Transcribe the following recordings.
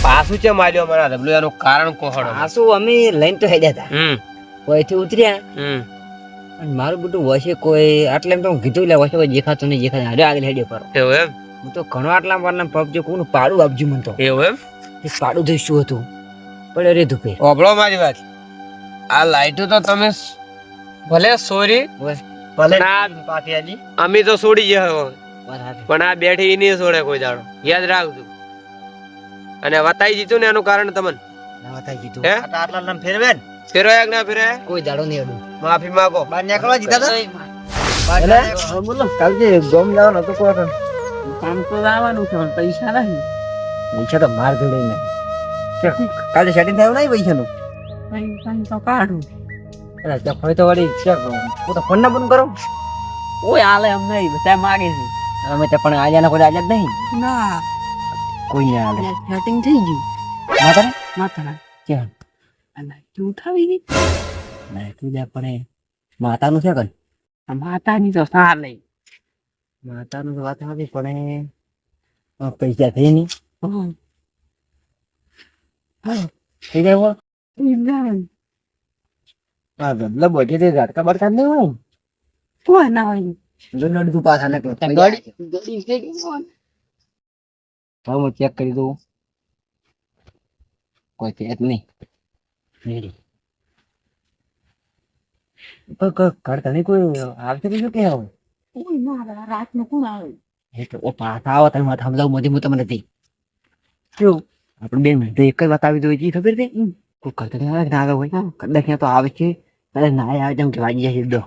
પાછું છે માર્યો મારા ડબલું એનું કારણ કોહડો પાછું અમે લઈને તો હેડ્યા હતા કોઈથી ઉતર્યા અને મારું બધું વસે કોઈ આટલે એમ તો કીધું લે વસે કોઈ દેખાતું નહીં દેખાતું હારે આગળ હેડ્યો કરો એવું એમ હું તો ઘણો આટલા વારના પબજો કોનું પાડું આપજો મને તો એવું એમ એ પાડું થઈ શું હતું પડે રે ધૂપે ઓબળો મારી વાત આ લાઈટો તો તમે ભલે સોરી ભલે ના પાટિયાજી અમે તો છોડી ગયા પણ આ બેઠી નહીં છોડે કોઈ દાડો યાદ રાખજો અને વતાઈ દીધું ને એનું કારણ તમને વતાઈ દીધું હે આટલા નામ ફેરવે ને ફેરવાય કે ના ફેરવાય કોઈ દાડો નહીં અડું માફી માંગો બહાર નીકળવા દીધા હતા બોલો કાલથી ગોમ જવાનો તો કોઈ કામ તો આવવાનું છે પૈસા નહીં પૈસા તો માર જોડે નહીં કાલે સેટિંગ થયું નહીં પૈસાનું પૈસા તો કાઢું અરે ત્યાં ફરી તો વળી ચેક હું તો ફોન ના બંધ કરો ઓય હાલે એમ નહીં બધા માગે છે અમે તો પણ આજાના કોઈ આજા જ નહીં ના કોઈ નહીં હાલે સેટિંગ થઈ ગયું માતા ક્યાં અને તું ઉઠાવી ગઈ ના તું જા પણ માતાનું છે કન માતાની તો સાર લઈ માતાનું તો વાત હતી પણ પૈસા થઈ નહીં થઈ જાય હા ગબલા બોટે તે ઝાટકા બરકા નહીં હોય કોઈ ના હોય તું પાછા ને હું ચેક કરી દઉં કોઈ છે જ નહીં કરતા નહીં કોઈ આવશે કે શું કે હવે કોઈ ના રાતનું કોણ આવે એટલે ઓ પાછા આવો તમે સમજાવું મોદી હું તમને નથી કેવું આપણે 2 મિનિટ એક જ વાત આવી દો ખબર છે કોઈ કરતા નહીં આવે ના આવે હોય કદાચ ત્યાં તો આવે છે કદાચ ના આવે જેમ કે વાગી જાય દો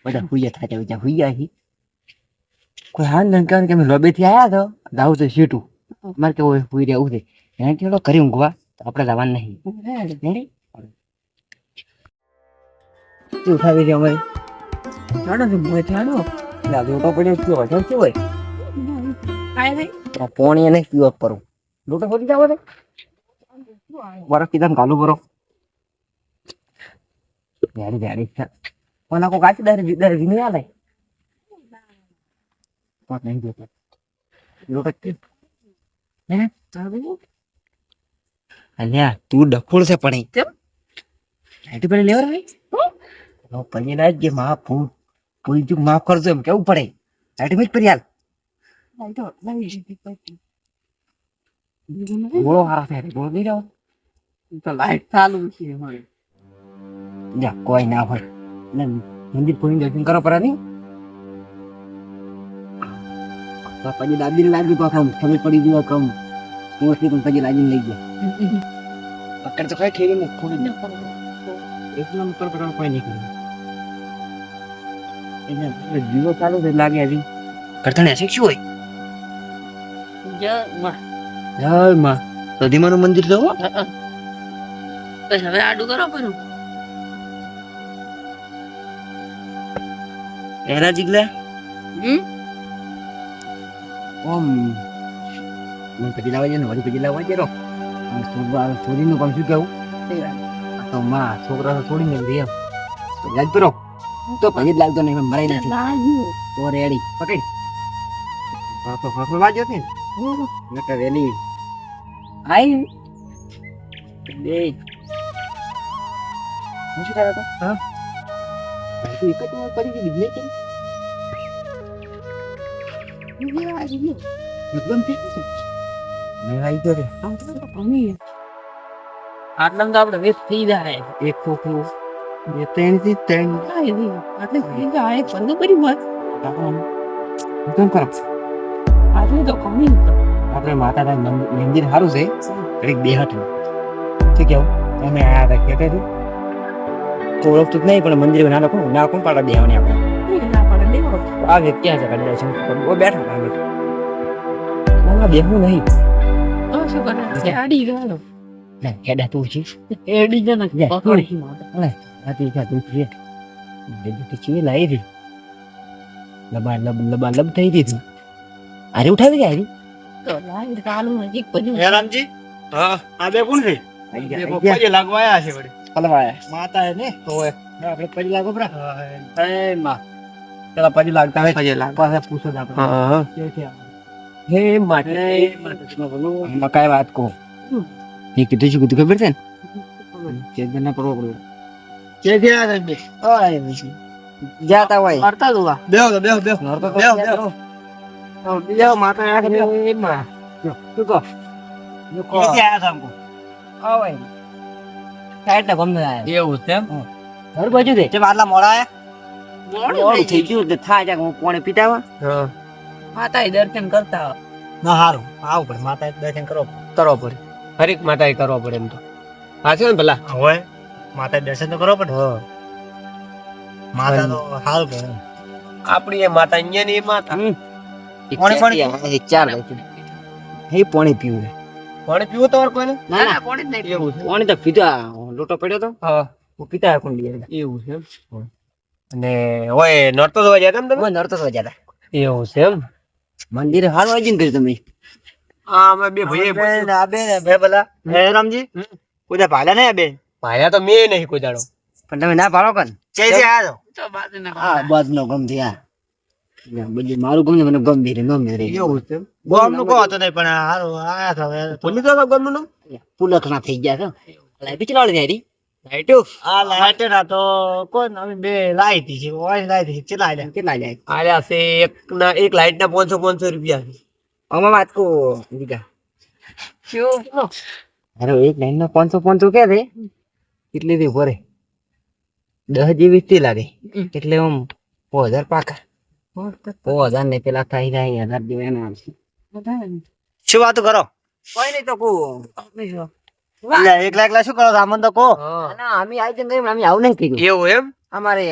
બધા હુઈ થાય બધા હુઈ જાય કોઈ હાલ નહીં કારણ કે અમે લોબી થી આવ્યા તો દાવું તો સીટું મારે કે હુઈ રહેવું છે એને કેલો કરી ઊંઘવા આપણે જવાનું નહીં ઉઠાવી દે અમારે ચાડો છે મોય ચાડો લાગે તો પડ્યો શું હોય શું હોય આય નહીં પોણી એને પીવા પરું લોટો ખોટી જાવ તો બરફ કીધા ને કાલુ બરફ યારી યારી છે કોના કો કાચ દર વિની આલે પાટ નહીં દે લોટો કે હે અલ્યા તું ડફોળ છે પણ કેમ આઈટી પર લેવર ભાઈ નો પૈયા જે માં ભૂલ ચૂક માફ કરજો એમ કેવું પડે આઈટી મેચ પર યાર આઈટો લાવી જી બોલો હારા ફેરે બોલ નહીં જાવ તો લાઈટ ચાલુ છે હવે જા કોઈ ના હોય ને મંદિર કોઈ દર્શન કરો પર નહીં તો પછી દાદી લાગી તો કામ ખબર પડી ગયો કામ મોસ્ટલી તો પછી લાગી લઈ ગયા પકડ તો કઈ ઠેરી ને થોડી ન કરો એક નંબર પર કોઈ નહીં કરે એને જીવો ચાલુ છે લાગે હજી કરતા ને શું હોય જય માં તો ધીમાનું મંદિર જવો બસ હવે આડું કરો પરું એરા જીગલા ઓમ મને પછી લાવવા છે ને વળી પછી લાવવા છે રો છોડીનું કામ શું કેવું તો માં છોકરા છોડીને દે એમ યાદ કરો તો પછી જ લાગતો નહીં મરાઈ નથી તો રેડી પકડ પાપો પાપો વાજ્યો છે ને નકર વેલી આઈ બે હું શું કરે તો હા તું એક જ વાર પડી ગઈ બિજલે કે એકદમ ઠીક છે મેં આવી તો રે આમ તો કમી આટલામાં તો આપણે વેસ્ટ થઈ જાય એક ખોખું બે ત્રણ થી ત્રણ એટલે થઈ જાય પંદર બરી વાત કેમ કરો આજે તો કમી આપણે માતાના મંદિર સારું છે એક બે હતું ઠીક કેવું અમે આયા હતા કેતે થી કોળક તો નહીં પણ મંદિર ના કોણ પાડા દેવાની આપણે ના પાડા દેવો આ વ્યક્તિ છે કદાચ ઓ બેઠા આવે ના બેહું નહીં તો શું કરે આડી ગયો ના કેડા તું છે એડી જ ને પકડી લે આતી જા તું છે દેજી છે લાઈ રી લબા લબ થઈ ગઈ અરે ઉઠાવી ગયા તો લાઈ ચાલુ નજીક પડ્યું હે રામજી હા આ બે કોણ છે બે પપ્પાજી લાગવાયા છે વળી પલવાયા માતા હે ને ઓય આપણે પડી લાગો બરા એ માં પેલા પછી લાગતા હોય પછી લાગ પાસે પૂછો જ આપણે હા હે માટે મકાઈ વાત કહું એ કીધું શું કીધું ખબર છે ને ચેતન ના કરવો પડે કે ગયા બે જાતા હોય કરતા જ હોવા બેહો બેહો બેહો બેહો બેહો માતા આખે બેહો એમાં શું કહો કે આયા સામકો આવે સાઈડ ના ગમે આયા એવું છે એમ ઘર બાજુ દે તે આટલા મોડા આયા મોડું થઈ ગયું તે થાય જાય હું પાણી પીતા હા માતા દર્શન કરતા ના હારું આવું પડે માતા દર્શન કરવો પડે હરેક માતા એ કરવો પડે એમ તો હા છે ને પેલા હોય માતા દર્શન તો કરવો પડે હા માતા તો હારું કે આપડી એ માતા અહીંયા ની એ માતા પાણી ચાર હે પાણી પીવું પાણી પીવું તમારે કોઈને ના ના પાણી જ નહીં એવું છે પાણી તો પીધા લોટો પડ્યો તો હા હું પીતા કુંડી એવું છે એમ અને ઓય નડતો જોવા ગયા તમે હું નરતો તો જતા એવું છે એમ મંદિરે હાલ વાજીને કરી તમે હા અમે બે ભાઈ આ બે બે ભલા હે રામજી કોઈ ભાડા નહીં બે ભાયા તો મેં નહીં કોઈ દાડો પણ તમે ના ભાડો કન ચઈ થી આયો તો હા બાજનો ગમ થી આ બધું મારું ગમ ને મને ગમ ભીરે નો મેરે એવું છે ગમ નું કો હતો નહીં પણ હારો આયા તો હવે ભૂલી તો ગમનું નામ પુલખના થઈ ગયા છે લાઈ બિચલાડી દેરી લાઈટો આ લાઈટ ના તો કોણ અમે બે લાઈ હતી છે ઓય લાઈ હતી કેટલા લે આલ્યા છે એક લાઈટ ના 500 રૂપિયા અમાર વાત કો દીકા શું અરે એક લાઈન નો 500 કે છે કેટલી થી ભરે 10 જેવી થી લાગે એટલે આમ 5000 પાકા 5000 ને પેલા થઈ જાય 1000 જેવા ના આવશે શું વાત કરો કોઈ નહીં તો કો એકલા એકલા શું કરો સામાન તો કો ના અમે આવી જઈને અમે આવું નહીં કીધું એવું એમ અમારે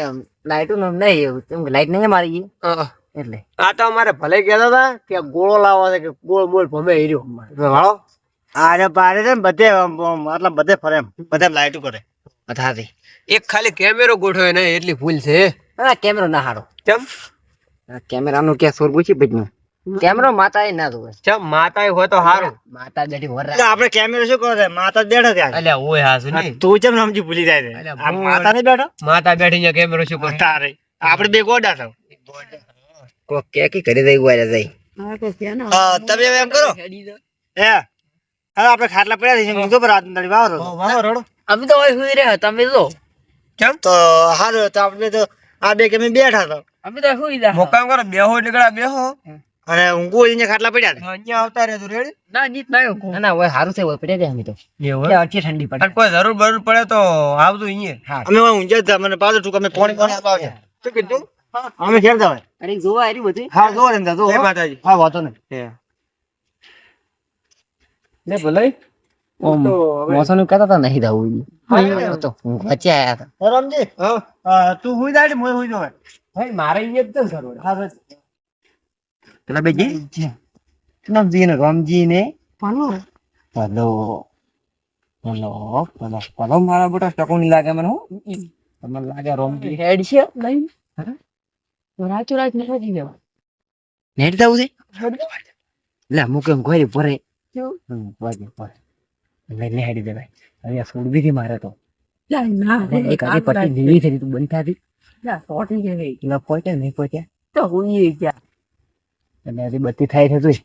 લાઈટો નું નહીં એવું કેમ કે લાઈટ નહીં મારી એટલે આ તો અમારે ભલે કહેતા હતા કે ગોળો લાવવા છે કે ગોળ બોલ ભમે હીર્યો વાળો આરે પારે છે ને બધે મતલબ બધે ફરે એમ બધે લાઈટો કરે અથાથી એક ખાલી કેમેરો ગોઠવ્યો ને એટલી ભૂલ છે ના કેમેરો ના હારો કેમ કેમેરાનું કે સોર પૂછી બજનું કેમેરો માતા એ ના જોવે ચમ માતા હોય તો હારું માતા બેઠી વર આપણે કેમેરો શું કરે માતા બેઠો ત્યાં અલ્યા ઓય હાસુ નહીં તું કેમ સમજી ભૂલી જાય છે આ માતા નહીં બેઠો માતા બેઠી ને કેમેરો શું કરે તારે આપણે બે ગોડા છો કો કે કરી દઈ ગોળા જઈ તમે એમ કરો હે હવે આપણે ખાટલા પડ્યા છે મૂકો પર રાત નડી વારો રડો અમે તો હોય સુઈ રહ્યા તમે તો કેમ તો હારું તો આપણે તો આ બે કે અમે બેઠા તો અમે તો સુઈ જા મોકામ કરો બેહો નીકળા બેહો અને ઊંઘો અહીંયા ખાટલા પડ્યા અહીંયા આવતા રહેજો રેડી ના નીત ના ના હોય હારું છે હોય પડ્યા છે અમે તો એવું કે અઠી ઠંડી પડે કોઈ જરૂર પડે તો આવજો અહીંયા અમે ઊંઝા મને પાછો ઠુક અમે પાણી આવશે શું કીધું અમે ખેર જાવ અરે જોવા આરી બધું હા જોવા ને જો જય માતાજી હા વાતો નહીં લે ભલે મોસમ નું કહેતા હતા નહીં દાવું તો હું વચ્ચે આયા હતા રામજી તું હુઈ દાડી મોય હુઈ જોવે ભાઈ મારે અહીંયા જ કરો હા બસ પેલા બેજી નામજી ને રામજી ને પાલો પાલો પાલો પાલો પાલો મારા બેટા ટકો નહીં લાગે મને તમને લાગે રામજી હેડ છે લઈ તો રાચો રાચ ને ખોજી દેવા નેટ જાવ છે લે મુકેમ કોઈ પરે વાગે પરે લઈને હેડી દે ભાઈ હવે આ છોડ બી મારે તો ના એક આડી પટ્ટી જીવી થઈ તું બંધ થાતી ના સોટી ગઈ ના પોતે નહીં પોતે તો હુઈ ગયા અને હજી બત્તી થાય છે તું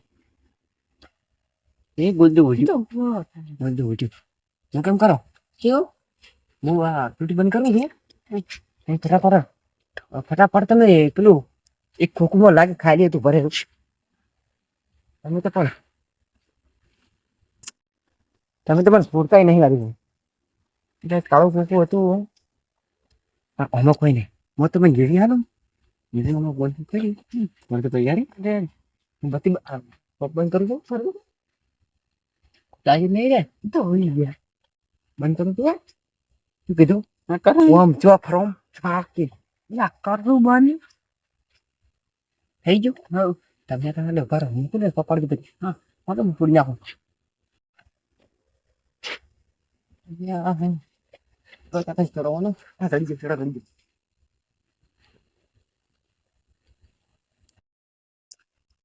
એ ગુદ્દુ ઉઠ્યું ગુદ્દુ ઉઠ્યું હું કેમ કરો કેવું હું આ તૂટી બંધ કરું છું ફટાફટ તમે પેલું એક ખોખુમાં લાગે ખાઈ લે તું ભરે તમે તો પણ સ્ફૂર્તા નહીં લાગી એટલે કાળું ખોખું હતું આમાં કોઈ નહીં હું તમે ઘેરી હાલો ઘેરી બોલ કરી મને તો તૈયારી હું બત્તી બંધ કરું છું ફરવું ચાલી નહીં રે તો હોઈ ગયા બંધ કરું તું શું કીધું આમ જો ફરોમ છાકી યા કરું બંધ થઈ ગયું હા તમે તમે ઘર મૂકું ને પકડી દીધી હા તો હું પૂરી નાખું કરવાનું હા ચડી ગયું ચડી ગયું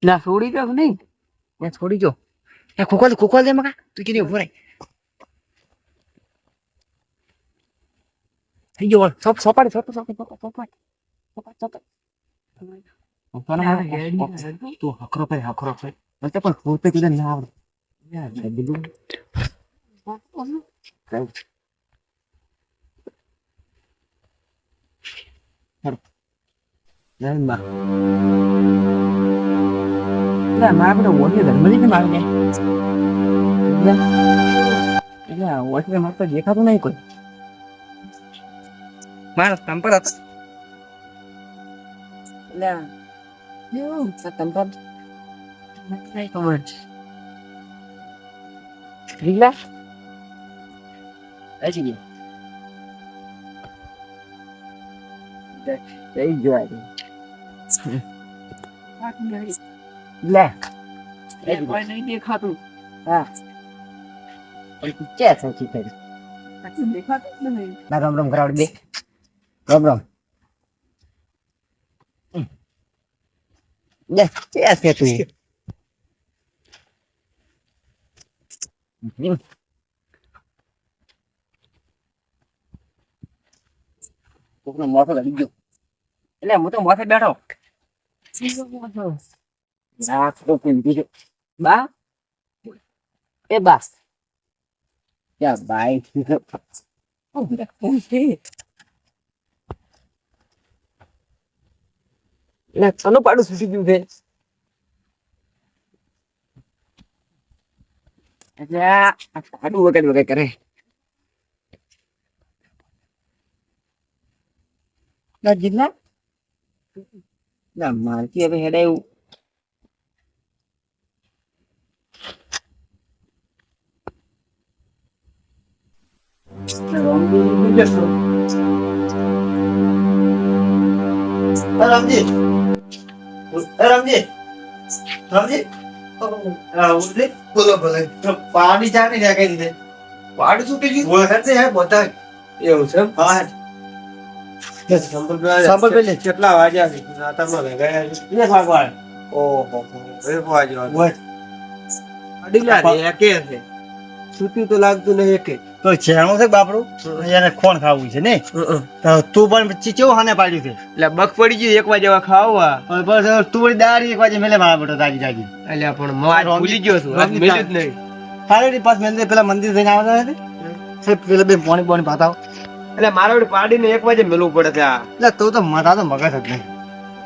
ના છોડી દો નહીં ત્યાં છોડી જો ખોખો દે મકા તું કેની ઉભો રહે થઈ ગયો સોપાડી સોપાડી તું હખરો ભાઈ હખરો ભાઈ પણ પોતે કીધું ના આવડે યાર બીજું મારે ઓછી ધર્મજી કેમ આવી જાય ઓછી મારે તો દેખાતું નહીં કોઈ મારા સંપર દેખાતું હા ક્યાં સૌથી પહેલા દેખાતું નહીં રામ રામ કરાવડ દે રામ રામ લે ક્યાં છે તું કોકનો મોથો લડી ગયો એટલે હું તો મોથે બેઠો બા એ બાસ ક્યાં બાઈ તનું પાડું સુસી ગયું છે પાડું વગર વગર કરે જીતના ના મારથી હવે હેડાયું રામજી બોલો બોલો પાણી ચાની નાખી દીધે પાણી શું કીધું વખત હે બધા એવું છે હા સંભળ કેટલા વાગ્યા છે નાતામાં ગયા છે 1 વાગવા ઓહો 1 વાગ્યા અડીલા રે એકે છે છૂટ્યું તો લાગતું નહીં એકે તો છેણો છે બાપડું એને ખોણ ખાવું છે ને તો તું પણ ચીચો હાને પાડ્યું છે એટલે બક પડી ગયું 1 વાગે ખાવા બસ તું વળી દાડી 1 વાગે મેલે મારા બેટો જાગી જાગી એટલે પણ માર ભૂલી ગયો છું આજ મેલ્યું જ નહીં સારી પાસ મેલે પેલા મંદિર જઈને આવતા હતા છે પેલા બે પાણી પાણી પાતાવ એટલે મારા વળી પાડીને 1 વાગે મેલવું પડે છે એટલે તું તો મારા તો મગજ જ નહીં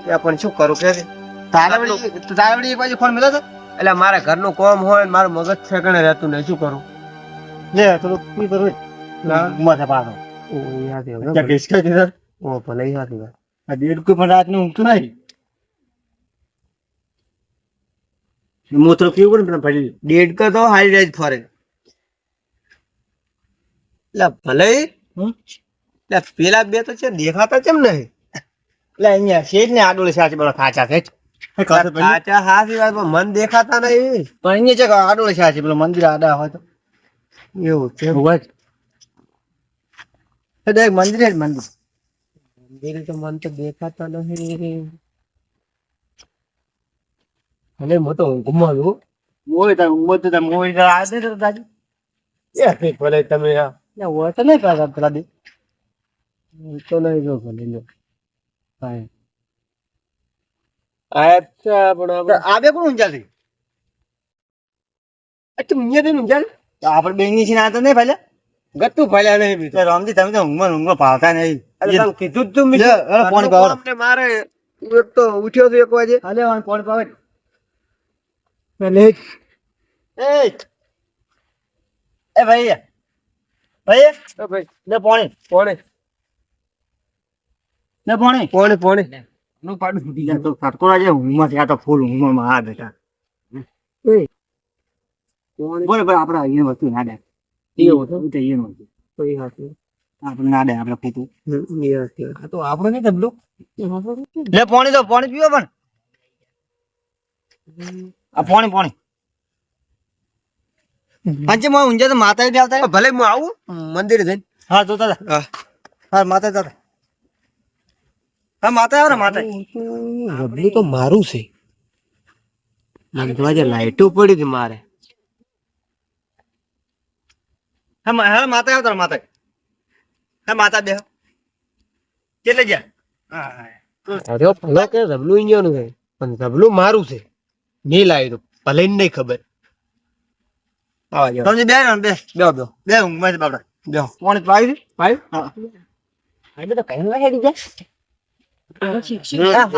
એ પણ શું કરું કે તારા વળી 1 વાગે ફોન મેલો તો એટલે મારા ઘરનું કામ હોય ને મારું મગજ ઠેકાણે રહેતું નહીં શું કરું લે થોડું પી પર ના માથે પાડો ઓ યાદ આવ્યો કે કિસકા કે સર ઓ ભલે યાદ આવ્યો આ દેડ કોઈ પણ રાત નું ઊંઘતું નહીં મોતરો પીવું પણ ફરી દેડ કા તો હારી રાત ફરે લા ભલે લા પેલા બે તો છે દેખાતા કેમ નહીં લા અહીંયા શેઠ ને આડોલે સાચે બળો ખાચા છે ખાચા હાસી વાત મન દેખાતા નહીં પણ અહીંયા છે આડોલે સાચે પેલો મંદિર આડા હોય તો એવું છે ભગવાન એક મંદિર છે મંદિર તો મન તો દેખાતા નહીં ભલે મોટો ઘુમાવ્યો મોય તા ઉમર તો મોય આ દે તો દાદી એ ફેક ભલે તમે આ હોય તો નહીં પાછા પેલા દી તો નહીં જો ભલે લો હા અચ્છા પણ આબે કોણ ઊંચા છે અચ્છા મુંજા દે ઊંચા આપણે બેંગની છે ના તો નહીં ભાઈ ગત્તુ ભાલ્યા નહીં બી રામજી તમે તો ઊંઘમાં પાવતા નહીં અરે કીધું તું મી પાણી પાવ અમને મારે એક તો ઉઠ્યો તો 1 વાગે હાલે પાણી પાવે પેલે એ ભાઈ ભાઈ લે પાણી પાણી લે પાણી પાણી પાણી નું પાડું છૂટી જાય તો સટકોરા જે ઊંઘમાં છે આ તો ફૂલ ઊંઘમાં આ બેટા બોલે ભાઈ આપણે અહીંયા વસ્તુ ના દે આપણે ના દે આપણે ફૂટું તો આપણે નહીં તબલું લે પાણી તો પાણી પીવો પણ આ પાણી પાણી પાંચે માં ઊંઝા તો માતા જ આવતા ભલે હું આવું મંદિરે જઈને હા તો દાદા હા માતા દાદા હા માતા આવો ને માતા રબલું તો મારું છે મંદવાજે લાઈટો પડી હતી મારે હા માતા આવતા માતા હા માતા બે કેટલે ગયા અરે ભલો કે ઝબલું ઇન્ડિયાનું છે પણ ઝબલું મારું છે નહીં લાવ્યું તો ભલે ને નહીં ખબર આવા જાઓ સમજી બે ને બે બે હું મત બાપડા બે કોણ પાઈ ભાઈ હા હવે તો કઈ વાર હેડી જાય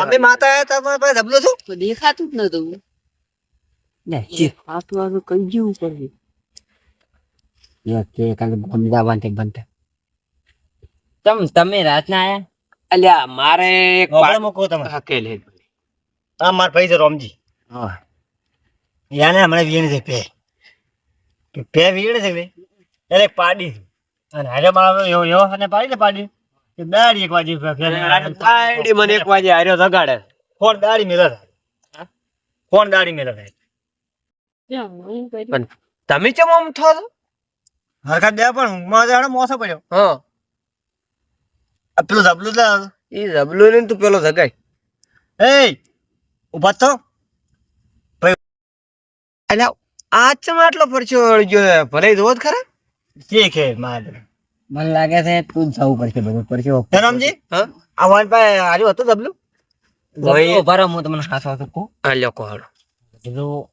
અમે માતા આયા તા પણ ધબલો છું તો દેખાતું જ નતું ને આટલું આટલું કઈ જેવું કરવી તે કાલે અમદાવાદ થી બનતા તમે રાતના આયા અલ્યા મારે એક આપણે મૂકો તમે હકેલે આ માર ભાઈ છે રોમજી હા યાને હમણાં વીણ છે પે વીણ છે બે એટલે એક પાડી છે અને હારે મારો એવો અને પાડી ને પાડી કે દાડી એક વાજી આઈડી મને એક વાગે હાર્યો જગાડે કોણ દાડી મેલા થાય કોણ દાડી મેલા થાય પણ તમે કેમ આમ થો છો હરખા દે પણ ઊંઘમાં જાડો મોસો પડ્યો હા આ પેલું ઝબલું લા એ ઝબલું ને તું પેલો જગાય એ ઉભા તો અલ્યા આ ચમ આટલો પરચો ગયો ભલે જોત ખરા ઠીક હે માર મને લાગે છે તું જ જવું પડશે બધું પડશે રામજી હા આ વાન પાસે હાજુ હતું ઝબલું બરાબર હું તમને ખાસ વાત કહું અલ્યા કોહડો પેલું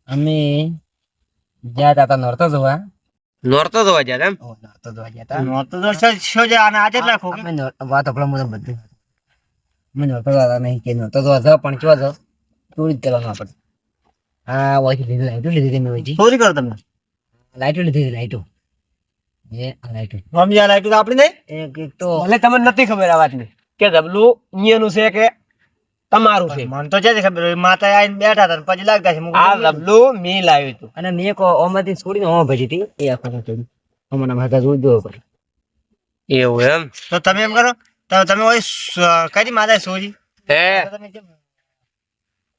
અમે ગયા તા નોરતો જોવા નોરતો જોવા ગયા એમ નોરતો જોવા ગયા તા નોતો તો શો જે આને આજે જ રાખો અમે વાત આપણે મને બધું અમે નોરતો જોવા નહીં કે નોરતો જોવા જાવ પણ કેવા જાવ ચોરી જ કરવાનું આપણે હા વાંચી લીધું લાઈટો લીધી મેં વાંચી ચોરી કરો તમે લાઈટો લીધી લાઈટો એ લાઈટો મમ્મી આ લાઈટ તો આપણી નહીં એક તો ભલે તમને નથી ખબર આ વાતની કે ઝબલું અહીંયાનું છે કે તમારું છે મને તો છે ખબર માતા આવીને બેઠા હતા ને પછી લાગતા છે આ ઝબલું મેં લાવ્યું હતું અને મેં એક ઓમાંથી છોડીને ઓમાં ભજી હતી એ આખો ચોરી અમારા માથા જોઈ જોવો પડે એવું એમ તો તમે એમ કરો તો તમે ઓય કઈ માતા સોજી હે તમે કેમ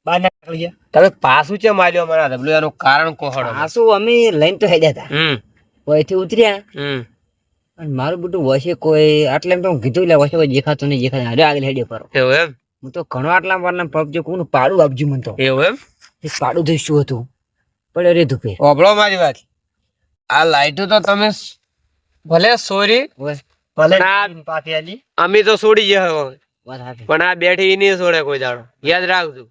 બહાર નીકળી ગયા તમે પાછું ચમ માર્યો મારા ઝબલું એનું કારણ કોહડો આ શું અમે લઈને તો હેડ્યા હતા અહીંથી ઉતર્યા અને મારું બધું વસે કોઈ આટલે એમ તો હું કીધું એટલે વસે કોઈ દેખાતું નહીં દેખાતું અરે આગળ હેડ્યો કરો એવું એમ હું તો ઘણો આટલા વારના પબજો કોનું પાડું આપજો મને તો એવું એમ એ પાડું તો શું હતું પડ્યો રે ધૂપે ઓભળો મારી વાત આ લાઈટો તો તમે ભલે સોરી ભલે ના. પાછી આલી અમે તો છોડી ગયા હવે વાત હાથી પણ આ બેઠી નહીં છોડે કોઈ દાડો યાદ રાખજો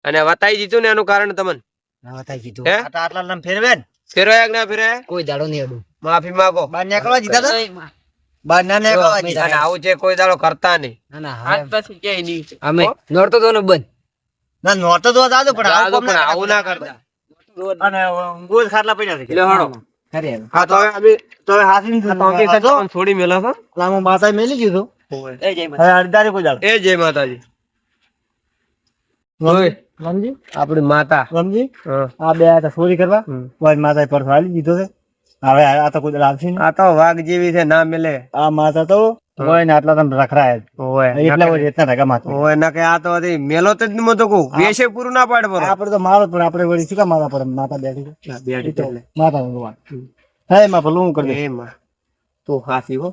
અને વતાઈ દીધું ને એનું કારણ તમને ના વાત કીધું હે આટલા નામ ફેરવે ને ફેરવાય કે ના ફેરવાય કોઈ દાડો નહીં અડું માફી માંગો બહાર નીકળવા જીધા તો બહાર ના નીકળવા અમે જીધા અને આવું છે કોઈ દાડો કરતા નહીં ના ના આજ હવે પછી ક્યાંય નહીં અમે નોરતો તો ને બંધ ના નોરતો તો દાદો પણ દાદો પણ આવું ના કરતા અને ગોળ ખાટલા પડ્યા છે એટલે હણો ખરે હા તો હવે અમે તો હવે હાસીન છોડી મેલો છો લામો માતા મેલી દીધું એ જય હવે અડધારે કોઈ દાડો એ જય માતાજી ઓય સમજી આપણી માતા સમજી હા આ બે હતા ચોરી કરવા કોઈ માતા પરસો આલી દીધો છે હવે આ તો કોઈ દાડો આવશે નહીં આ તો વાઘ જેવી છે ના મિલે આ માતા તો કોઈ ને આટલા તમે રખડાય ઓય એટલા હોય એટલા ટકા માતા ઓય ના કે આ તો હતી મેલો તો જ નતો તો કહું વેશે પૂરું ના પાડ પર આપણે તો મારો પણ આપણે વળી શું કામ માતા પર માતા બેઠી છે બેઠી તો માતા ભગવાન હે માં ભલું હું કરી એમાં તું હાસી હો